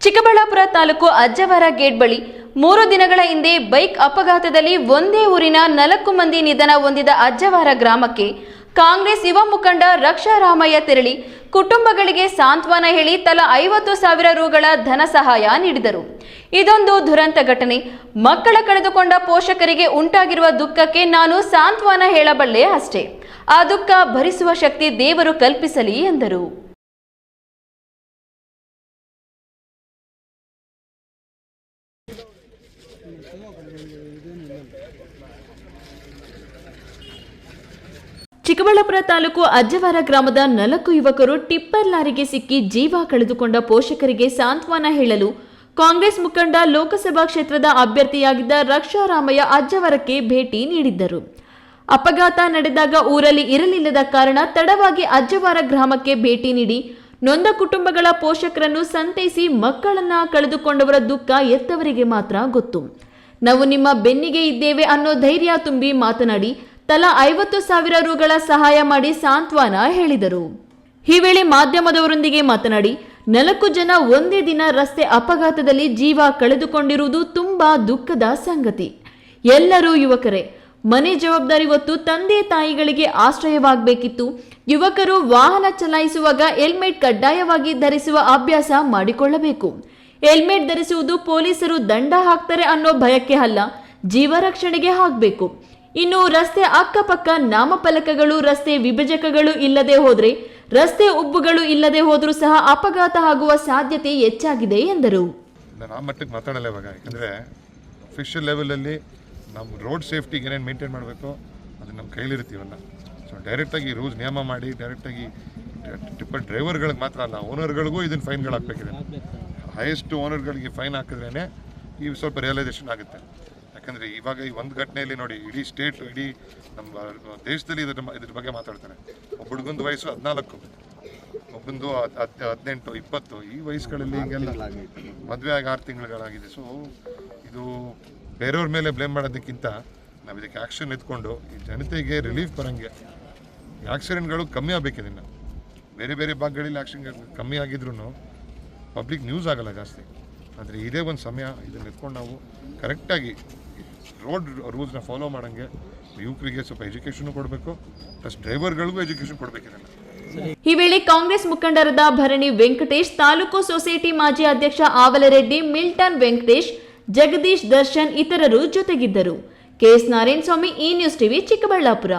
Chikkaballapur taluk ಅಜ್ಜವಾರ gate ಬಳಿ 3 ದಿನಗಳ ಹಿಂದೆ ಬೈಕ್ ಅಪಘಾತದಲ್ಲಿ ಒಂದೇ ಊರಿನ 4 ಮಂದಿ ನಿಧನ ಹೊಂದಿದ ಅಜ್ಜವಾರ ಗ್ರಾಮಕ್ಕೆ ಕಾಂಗ್ರೆಸ್ ಯುವ ಮುಖಂಡ ರಕ್ಷಾರಾಮಯ್ಯ ತೆರಳಿ ಕುಟುಂಬಗಳಿಗೆ ಸಾಂತ್ವನ ಹೇಳಿ ತಲಾ 50,000 ರೂಗಳ ಧನ ಸಹಾಯ ನೀಡಿದರು. ಇದೊಂದು ದುರಂತ ಘಟನೆ. ಮಕ್ಕಳ ಕಳೆದುಕೊಂಡ ಪೋಷಕರಿಗೆ ಉಂಟಾಗಿರುವ ದುಃಖಕ್ಕೆ ನಾನು ಸಾಂತ್ವನ ಹೇಳಬಲ್ಲೆ ಅಷ್ಟೇ. ಆ ದುಃಖ ಭರಿಸುವ ಶಕ್ತಿ ದೇವರು ಕಲ್ಪಿಸಲಿ ಎಂದರು. ಚಿಕ್ಕಬಳ್ಳಾಪುರ ತಾಲೂಕು ಅಜ್ಜವಾರ ಗ್ರಾಮದ 4 ಯುವಕರು ಟಿಪ್ಪರ್ ಲಾರಿಗೆ ಸಿಕ್ಕಿ ಜೀವ ಕಳೆದುಕೊಂಡ ಪೋಷಕರಿಗೆ ಸಾಂತ್ವನ ಹೇಳಲು ಕಾಂಗ್ರೆಸ್ ಮುಖಂಡ ಲೋಕಸಭಾ ಕ್ಷೇತ್ರದ ಅಭ್ಯರ್ಥಿಯಾಗಿದ್ದ ರಕ್ಷಾರಾಮಯ್ಯ ಅಜ್ಜವಾರಕ್ಕೆ ಭೇಟಿ ನೀಡಿದ್ದರು. ಅಪಘಾತ ನಡೆದಾಗ ಊರಲ್ಲಿ ಇರಲಿಲ್ಲದ ಕಾರಣ ತಡವಾಗಿ ಅಜ್ಜವಾರ ಗ್ರಾಮಕ್ಕೆ ಭೇಟಿ ನೀಡಿ ನೊಂದ ಕುಟುಂಬಗಳ ಪೋಷಕರನ್ನು ಸಂತೈಸಿ ಮಕ್ಕಳನ್ನ ಕಳೆದುಕೊಂಡವರ ದುಃಖ ಎತ್ತವರಿಗೆ ಮಾತ್ರ ಗೊತ್ತು. ನಾವು ನಿಮ್ಮ ಬೆನ್ನಿಗೆ ಇದ್ದೇವೆ ಅನ್ನೋ ಧೈರ್ಯ ತುಂಬಿ ಮಾತನಾಡಿ ತಲಾ 50,000 ರೂಗಳ ಸಹಾಯ ಮಾಡಿ ಸಾಂತ್ವನ ಹೇಳಿದರು. ಈ ವೇಳೆ ಮಾಧ್ಯಮದವರೊಂದಿಗೆ ಮಾತನಾಡಿ 4 ಜನ ಒಂದೇ ದಿನ ರಸ್ತೆ ಅಪಘಾತದಲ್ಲಿ ಜೀವ ಕಳೆದುಕೊಂಡಿರುವುದು ತುಂಬಾ ದುಃಖದ ಸಂಗತಿ. ಎಲ್ಲರೂ ಯುವಕರೇ. ಮನೆ ಜವಾಬ್ದಾರಿ ಹೊತ್ತು ತಂದೆ ತಾಯಿಗಳಿಗೆ ಆಶ್ರಯವಾಗಬೇಕಿತ್ತು. ಯುವಕರು ವಾಹನ ಚಲಾಯಿಸುವಾಗ ಹೆಲ್ಮೆಟ್ ಕಡ್ಡಾಯವಾಗಿ ಧರಿಸುವ ಅಭ್ಯಾಸ ಮಾಡಿಕೊಳ್ಳಬೇಕು. ಹೆಲ್ಮೆಟ್ ಧರಿಸುವುದು ಪೊಲೀಸರು ದಂಡ ಹಾಕ್ತಾರೆ ಅನ್ನೋ ಭಯಕ್ಕೆ ಅಲ್ಲ, ಜೀವ ರಕ್ಷಣೆಗೆ ಹಾಕಬೇಕು. ಇನ್ನು ರಸ್ತೆ ಅಕ್ಕಪಕ್ಕ ನಾಮಫಲಕಗಳು, ರಸ್ತೆ ವಿಭಜಕಗಳು ಇಲ್ಲದೆ ಹೋದ್ರೆ, ರಸ್ತೆ ಉಬ್ಬುಗಳು ಇಲ್ಲದೆ ಹೋದ್ರೂ ಸಹ ಅಪಘಾತ ಆಗುವ ಸಾಧ್ಯತೆ ಹೆಚ್ಚಾಗಿದೆ ಎಂದರು. ಆ ಮಟ್ಟಕ್ಕೆ ಮಾತಾಡಲ್ಲ ಇವಾಗ, ಯಾಕಂದರೆ ಅಫಿಷಿಯಲ್ ಲೆವೆಲಲ್ಲಿ ನಮ್ಮ ರೋಡ್ ಸೇಫ್ಟಿಗೆ ಏನೇನು ಮೇಂಟೈನ್ ಮಾಡಬೇಕು ಅದು ನಮ್ಮ ಕೈಲಿರ್ತೀವಲ್ಲ. ಸೊ ಡೈರೆಕ್ಟಾಗಿ ರೂಲ್ಸ್ ನಿಯಮ ಮಾಡಿ ಡೈರೆಕ್ಟಾಗಿ ಟಿಪ್ಪರ್ ಡ್ರೈವರ್ಗಳಿಗೆ ಮಾತ್ರ ಅಲ್ಲ, ಓನರ್ಗಳಿಗೂ ಇದನ್ನು ಫೈನ್ಗಳು ಹಾಕಬೇಕಿದೆ. ಹೈಯೆಸ್ಟ್ ಓನರ್ಗಳಿಗೆ ಫೈನ್ ಹಾಕಿದ್ರೇ ಈ ಸ್ವಲ್ಪ ರಿಯಲೈಸೇಷನ್ ಆಗುತ್ತೆ. ಯಾಕಂದರೆ ಇವಾಗ ಈ ಒಂದು ಘಟನೆಯಲ್ಲಿ ನೋಡಿ, ಇಡೀ ಸ್ಟೇಟ್, ಇಡೀ ನಮ್ಮ ದೇಶದಲ್ಲಿ ಇದ್ರ ಬಗ್ಗೆ ಮಾತಾಡ್ತಾರೆ. ಒಬ್ಬ ಹುಡುಗಂದು ವಯಸ್ಸು 14, ಒಬ್ಬಂದು 18, 20, ಈ ವಯಸ್ಸುಗಳಲ್ಲಿ ಈಗೆಲ್ಲ ಮದುವೆ ಆಗಿ 6 ತಿಂಗಳುಗಳಾಗಿದೆ. ಸೊ ಇದು ಬೇರೆಯವ್ರ ಮೇಲೆ ಬ್ಲೇಮ್ ಮಾಡೋದಕ್ಕಿಂತ ನಾವು ಇದಕ್ಕೆ ಆ್ಯಕ್ಷನ್ ಎತ್ಕೊಂಡು ಈ ಜನತೆಗೆ ರಿಲೀಫ್ ಬರೋಂಗೆ ಆಕ್ಸಿಡೆಂಟ್ಗಳು ಕಮ್ಮಿ ಆಗಬೇಕಿದೆ. ಇನ್ನು ಬೇರೆ ಬೇರೆ ಭಾಗಗಳಲ್ಲಿ ಆ್ಯಕ್ಷನ್ ಕಮ್ಮಿ ಆಗಿದ್ರೂ ಪಬ್ಲಿಕ್ ನ್ಯೂಸ್ ಆಗಲ್ಲ ಜಾಸ್ತಿ. ಆದರೆ ಇದೇ ಒಂದು ಸಮಯ, ಇದನ್ನು ಎತ್ಕೊಂಡು ನಾವು ಕರೆಕ್ಟಾಗಿ ರೋಡ್ ರೂಲ್ಸ್ನ ಫಾಲೋ ಮಾಡೋಂಗೆ ಯುವಕರಿಗೆ ಸ್ವಲ್ಪ ಎಜುಕೇಷನ್ ಕೊಡಬೇಕು, ಪ್ಲಸ್ ಡ್ರೈವರ್ಗಳಿಗೂ ಎಜುಕೇಷನ್ ಕೊಡಬೇಕಿದೆ. ಈ ವೇಳೆ ಕಾಂಗ್ರೆಸ್ ಮುಖಂಡರಾದ ಭರಣಿ ವೆಂಕಟೇಶ್, ತಾಲೂಕು ಸೊಸೈಟಿ ಮಾಜಿ ಅಧ್ಯಕ್ಷ ಆವಲರೆಡ್ಡಿ, ಮಿಲ್ಟನ್ ವೆಂಕಟೇಶ್, ಜಗದೀಶ್, ದರ್ಶನ್ ಇತರರು ಜೊತೆಗಿದ್ದರು. ಕೆಎಸ್ ನಾರಾಯಣಸ್ವಾಮಿ, ಈ ನ್ಯೂಸ್ ಟಿವಿ, ಚಿಕ್ಕಬಳ್ಳಾಪುರ.